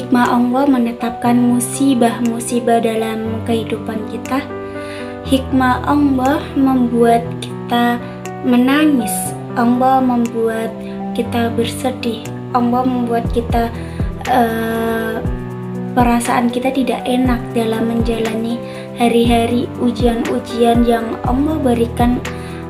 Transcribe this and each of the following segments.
hikmah Allah menetapkan musibah-musibah dalam kehidupan kita. Hikmah Allah membuat kita menangis, Allah membuat kita bersedih, Allah membuat kita perasaan kita tidak enak dalam menjalani hari-hari ujian-ujian yang Allah berikan.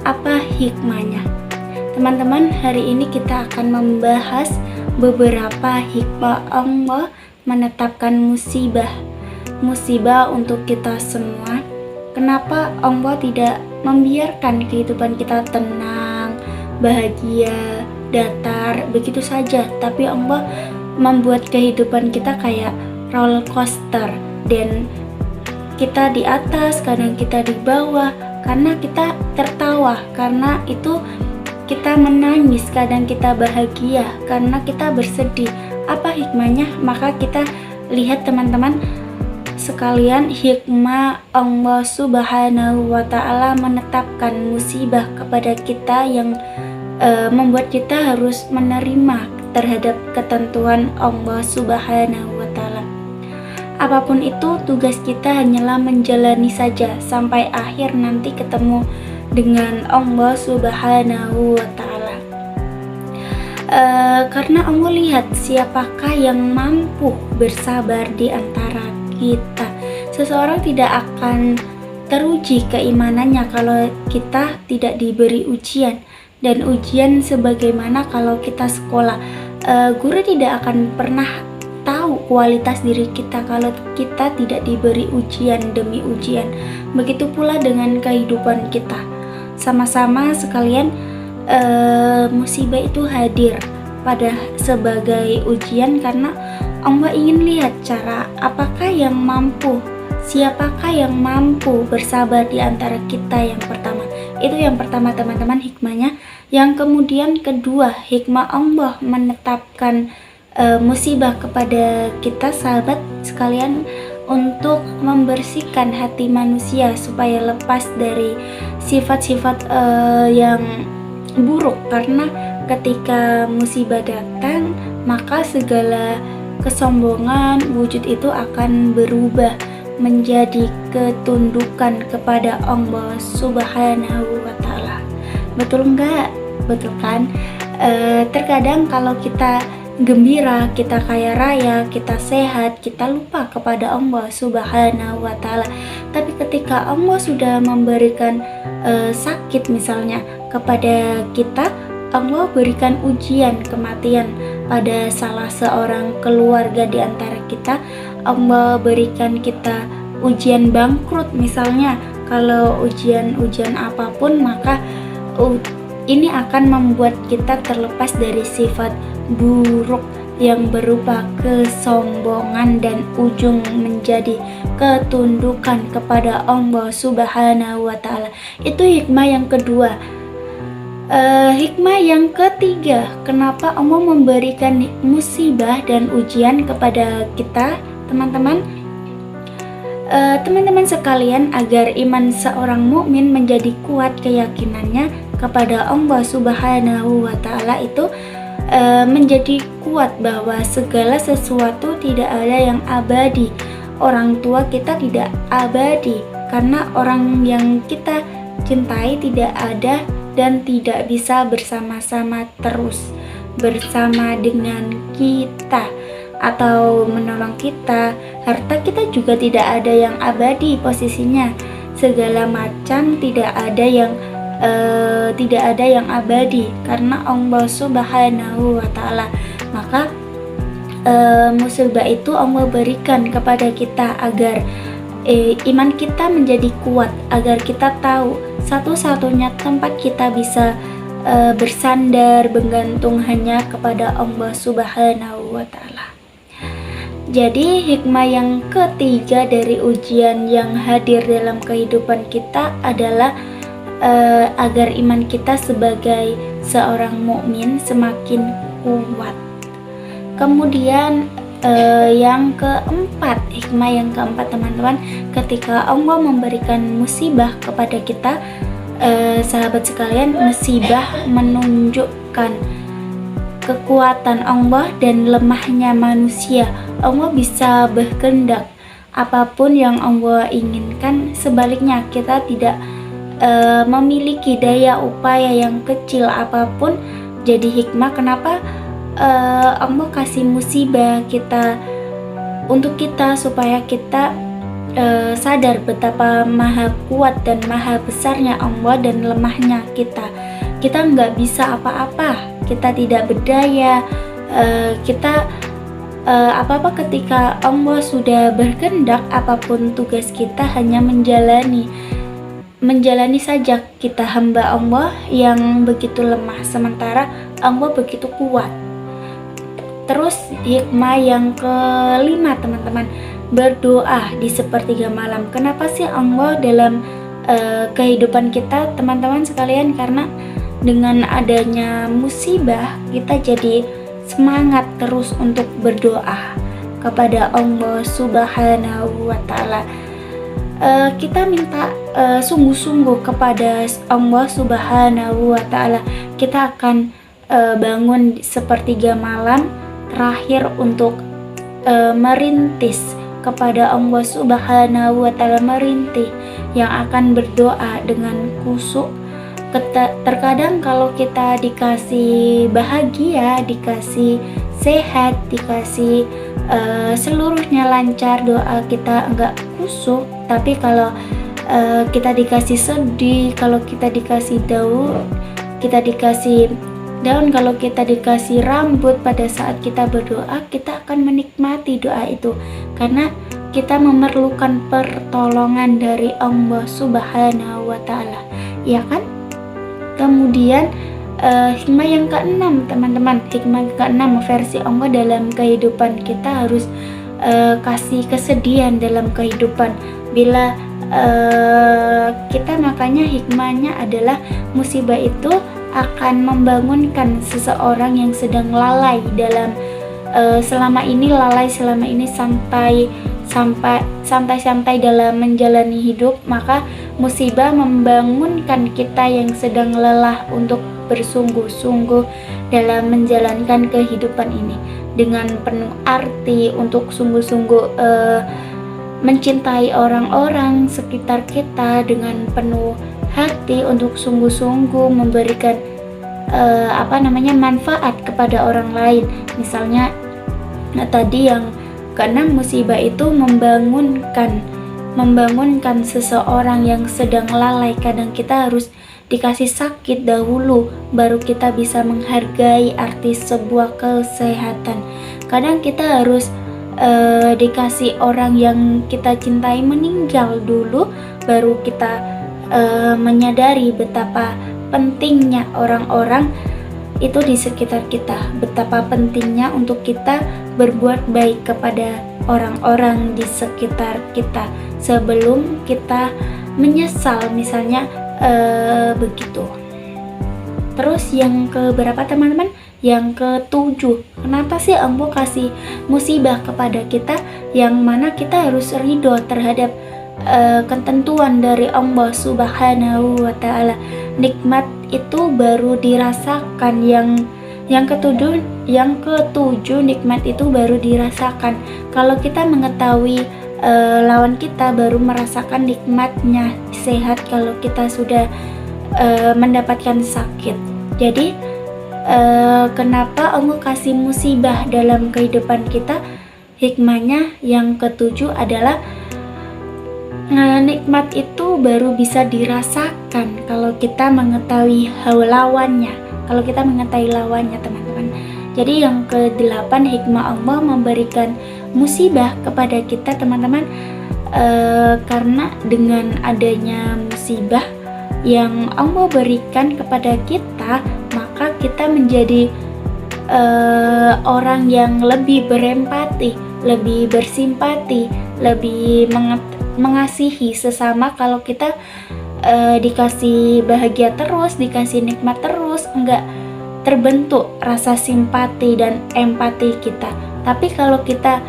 Apa hikmahnya? Teman-teman, hari ini kita akan membahas beberapa hikmah Allah menetapkan musibah untuk kita semua. Kenapa Allah tidak membiarkan kehidupan kita tenang, bahagia, datar begitu saja, tapi Allah membuat kehidupan kita kayak roller coaster, dan kita di atas, kadang kita di bawah, karena kita tertawa, karena itu kita menangis, kadang kita bahagia, karena kita bersedih. Apa hikmahnya? Maka kita lihat teman-teman sekalian, hikmah Allah Subhanahu wa Ta'ala menetapkan musibah kepada kita yang membuat kita harus menerima terhadap ketentuan Allah Subhanahu wa Ta'ala. Apapun itu, tugas kita hanyalah menjalani saja sampai akhir nanti ketemu dengan Allah Subhanahu wa Ta'ala. Karena Allah lihat siapakah yang mampu bersabar di antara kita. Seseorang tidak akan teruji keimanannya kalau kita tidak diberi ujian. Dan ujian sebagaimana kalau kita sekolah, guru tidak akan pernah tahu kualitas diri kita kalau kita tidak diberi ujian demi ujian. Begitu pula dengan kehidupan kita. Sama-sama sekalian, musibah itu hadir pada sebagai ujian karena Allah ingin lihat cara apakah yang mampu, siapakah yang mampu bersabar di antara kita. Yang pertama, itu yang pertama teman-teman hikmahnya. Yang kemudian kedua, hikmah Allah menetapkan musibah kepada kita sahabat sekalian untuk membersihkan hati manusia supaya lepas dari sifat-sifat yang buruk. Karena ketika musibah datang, maka segala kesombongan wujud itu akan berubah menjadi ketundukan kepada Allah Subhanahu wa Ta'ala. Betul enggak? Betul kan? Terkadang kalau kita gembira, kita kaya raya, kita sehat, kita lupa kepada Allah Subhanahu wa Ta'ala. Tapi ketika Allah sudah memberikan sakit misalnya kepada kita, Allah berikan ujian kematian pada salah seorang keluarga di antara kita, Allah berikan kita ujian bangkrut misalnya. Kalau ujian apapun, maka ini akan membuat kita terlepas dari sifat buruk yang berupa kesombongan dan ujung menjadi ketundukan kepada Allah Subhanahu wa Ta'ala. Itu hikmah yang kedua. Hikmah yang ketiga, kenapa Allah memberikan musibah dan ujian kepada kita, teman-teman? Teman-teman sekalian, agar iman seorang mukmin menjadi kuat keyakinannya kepada Allah Subhanahu wa Ta'ala itu menjadi kuat bahwa segala sesuatu tidak ada yang abadi. Orang tua kita tidak abadi karena orang yang kita cintai tidak ada dan tidak bisa bersama-sama terus bersama dengan kita atau menolong kita. Harta kita juga tidak ada yang abadi posisinya. Segala macam tidak ada yang abadi karena Allah Subhanahu wa Ta'ala. Maka musibah itu Allah berikan kepada kita agar iman kita menjadi kuat, agar kita tahu satu-satunya tempat kita bisa bersandar, bergantung hanya kepada Allah Subhanahu wa Ta'ala. Jadi hikmah yang ketiga dari ujian yang hadir dalam kehidupan kita adalah agar iman kita sebagai seorang mukmin semakin kuat. Kemudian yang keempat, hikmah yang keempat teman-teman, ketika Allah memberikan musibah kepada kita, sahabat sekalian, musibah menunjukkan kekuatan Allah dan lemahnya manusia. Allah bisa berkehendak apapun yang Allah inginkan. Sebaliknya, kita tidak memiliki daya upaya yang kecil apapun. Jadi hikmah kenapa Allah kasih musibah untuk kita supaya kita sadar betapa maha kuat dan maha besarnya Allah dan lemahnya kita. Kita nggak bisa apa-apa, kita tidak berdaya, kita apa-apa ketika Allah sudah berkehendak. Apapun tugas kita hanya menjalani saja. Kita hamba Allah yang begitu lemah, sementara Allah begitu kuat. Terus hikmah yang kelima teman-teman, berdoa di sepertiga malam. Kenapa sih Allah dalam kehidupan kita teman-teman sekalian? Karena dengan adanya musibah kita jadi semangat terus untuk berdoa kepada Allah Subhanahu wa Ta'ala. Kita minta sungguh-sungguh kepada Allah Subhanahu wa Ta'ala. Kita akan bangun sepertiga malam terakhir untuk merintis kepada Allah Subhanahu wa Ta'ala, merintih yang akan berdoa dengan khusyuk. Terkadang kalau kita dikasih bahagia, dikasih sehat, dikasih seluruhnya lancar, doa kita enggak khusyuk. Tapi kalau kita dikasih sedih, kalau kita dikasih daun, kalau kita dikasih rambut, pada saat kita berdoa kita akan menikmati doa itu karena kita memerlukan pertolongan dari Allah Subhanahu wa Ta'ala, ya kan? Kemudian hikmah yang keenam teman-teman, hikmah keenam versi Allah dalam kehidupan kita, harus kasih kesedihan dalam kehidupan. Bila kita, makanya hikmahnya adalah musibah itu akan membangunkan seseorang yang sedang lalai dalam selama ini santai dalam menjalani hidup. Maka musibah membangunkan kita yang sedang lelah untuk bersungguh-sungguh dalam menjalankan kehidupan ini dengan penuh arti, untuk sungguh-sungguh mencintai orang-orang sekitar kita dengan penuh hati, untuk sungguh-sungguh memberikan manfaat kepada orang lain. Misalnya tadi yang keenam, musibah itu membangunkan seseorang yang sedang lalai. Kadang kita harus dikasih sakit dahulu baru kita bisa menghargai arti sebuah kesehatan. Kadang kita harus dikasih orang yang kita cintai meninggal dulu baru kita menyadari betapa pentingnya orang-orang itu di sekitar kita, betapa pentingnya untuk kita berbuat baik kepada orang-orang di sekitar kita sebelum kita menyesal, misalnya begitu. Terus yang keberapa teman-teman? Yang ketujuh, kenapa sih Allah kasih musibah kepada kita, yang mana kita harus ridho terhadap ketentuan dari Allah Subhanahu wa Ta'ala. Nikmat itu baru dirasakan, yang ketujuh nikmat itu baru dirasakan kalau kita mengetahui lawan kita, baru merasakan nikmatnya sehat kalau kita sudah mendapatkan sakit. Jadi kenapa Allah kasih musibah dalam kehidupan kita? Hikmahnya yang ketujuh adalah nikmat itu baru bisa dirasakan kalau kita mengetahui lawannya, teman-teman. Jadi yang kedelapan, hikmah Allah memberikan musibah kepada kita teman-teman, karena dengan adanya musibah yang Allah berikan kepada kita, maka kita menjadi orang yang lebih berempati, lebih bersimpati, lebih mengasihi sesama. Kalau kita dikasih bahagia terus, dikasih nikmat terus, enggak terbentuk rasa simpati dan empati kita. Tapi kalau kita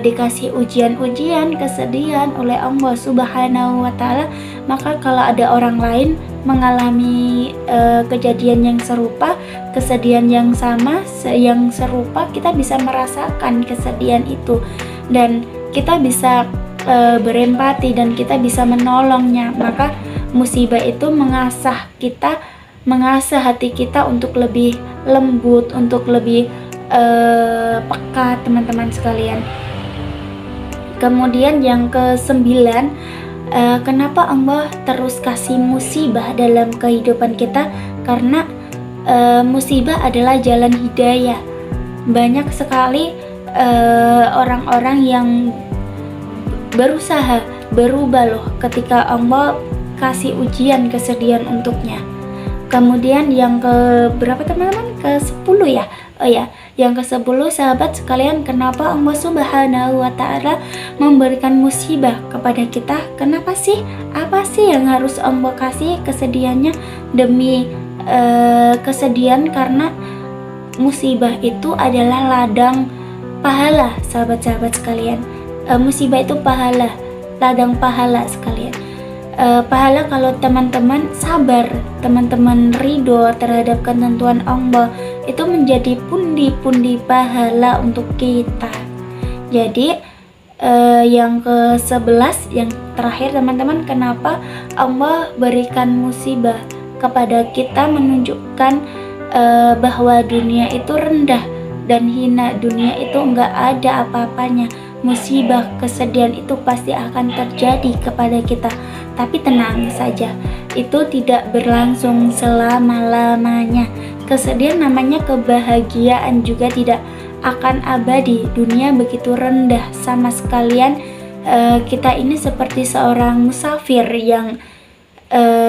dikasih ujian-ujian, kesedihan oleh Allah Subhanahu wa Ta'ala, maka kalau ada orang lain mengalami kejadian yang serupa, kesedihan yang sama, yang serupa, kita bisa merasakan kesedihan itu dan kita bisa berempati dan kita bisa menolongnya. Maka musibah itu mengasah hati kita untuk lebih lembut, untuk lebih peka, teman-teman sekalian. Kemudian yang ke-9, kenapa Allah terus kasih musibah dalam kehidupan kita? Karena musibah adalah jalan hidayah. Banyak sekali orang-orang yang berusaha berubah loh ketika Allah kasih ujian, kesedihan untuknya. Kemudian yang ke berapa teman-teman? Ke-10 ya? Oh ya, yang ke-10 sahabat sekalian, kenapa Allah Subhanahu wa Ta'ala memberikan musibah kepada kita? Kenapa sih? Apa sih yang harus Allah kasih kesedihannya demi kesedihan? Karena musibah itu adalah ladang pahala, sahabat-sahabat sekalian. Musibah itu pahala, ladang pahala sekalian. Pahala kalau teman-teman sabar, teman-teman ridho terhadap ketentuan Allah, itu menjadi pundi-pundi pahala untuk kita. Jadi yang ke-11, yang terakhir teman-teman, kenapa Allah berikan musibah kepada kita? Menunjukkan bahwa dunia itu rendah dan hina, dunia itu enggak ada apa-apanya. Musibah, kesedihan itu pasti akan terjadi kepada kita, tapi tenang saja, itu tidak berlangsung selama-lamanya. Kesedihan namanya kebahagiaan juga tidak akan abadi. Dunia begitu rendah, sama sekalian kita ini seperti seorang musafir yang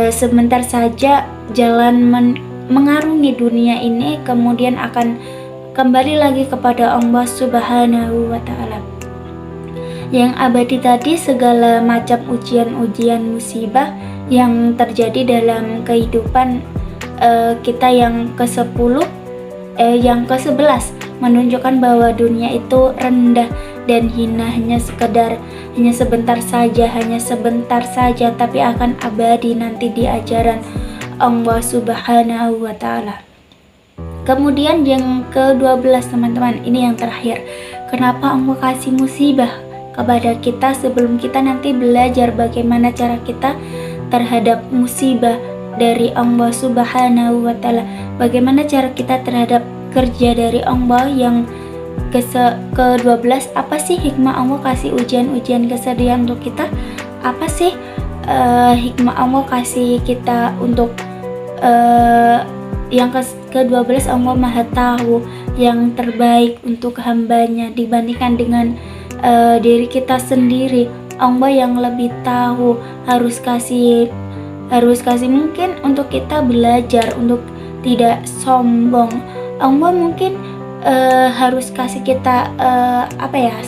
sebentar saja jalan mengarungi dunia ini, kemudian akan kembali lagi kepada Allah Subhanahu wa Ta'ala. Yang abadi tadi segala macam ujian-ujian musibah yang terjadi dalam kehidupan kita. Yang ke-10 yang ke-11 menunjukkan bahwa dunia itu rendah dan hina, hanya sebentar saja, tapi akan abadi nanti di ajaran Allah Subhanahu wa Ta'ala. Kemudian yang ke-12 teman-teman, ini yang terakhir, kenapa Allah kasih musibah kepada kita sebelum kita nanti belajar bagaimana cara kita terhadap musibah dari Allah Subhanahu wa Ta'ala, bagaimana cara kita terhadap kerja dari Allah. Yang ke-12, apa sih hikmah Allah kasih ujian-ujian kesedihan untuk kita? Apa sih hikmah Allah kasih kita untuk yang ke-12? Allah Maha tahu yang terbaik untuk hambanya dibandingkan dengan diri kita sendiri. Allah yang lebih tahu, harus kasih mungkin untuk kita belajar untuk tidak sombong. Allah mungkin harus kasih kita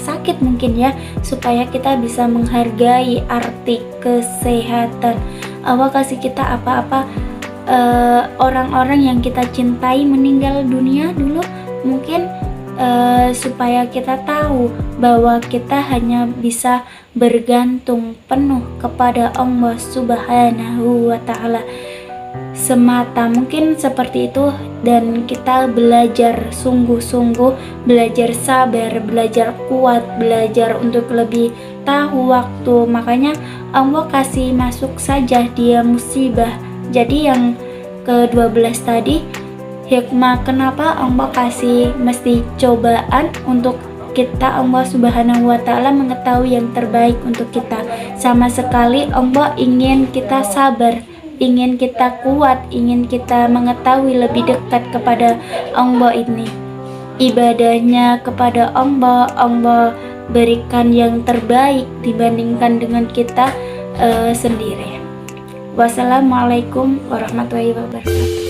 sakit mungkin ya, supaya kita bisa menghargai arti kesehatan. Allah kasih kita orang-orang yang kita cintai meninggal dunia dulu, mungkin supaya kita tahu bahwa kita hanya bisa bergantung penuh kepada Allah Subhanahu wa Ta'ala semata, mungkin seperti itu. Dan kita belajar sungguh-sungguh, belajar sabar, belajar kuat, belajar untuk lebih tahu waktu. Makanya Allah kasih masuk saja dia musibah. Jadi yang ke-12 tadi, hikmah kenapa Allah kasih mesti cobaan untuk kita. Allah Subhanahu wa Ta'ala mengetahui yang terbaik untuk kita. Sama sekali Allah ingin kita sabar, ingin kita kuat, ingin kita mengetahui lebih dekat kepada Allah ini. Ibadahnya kepada Allah berikan yang terbaik dibandingkan dengan kita sendiri. Wassalamualaikum warahmatullahi wabarakatuh.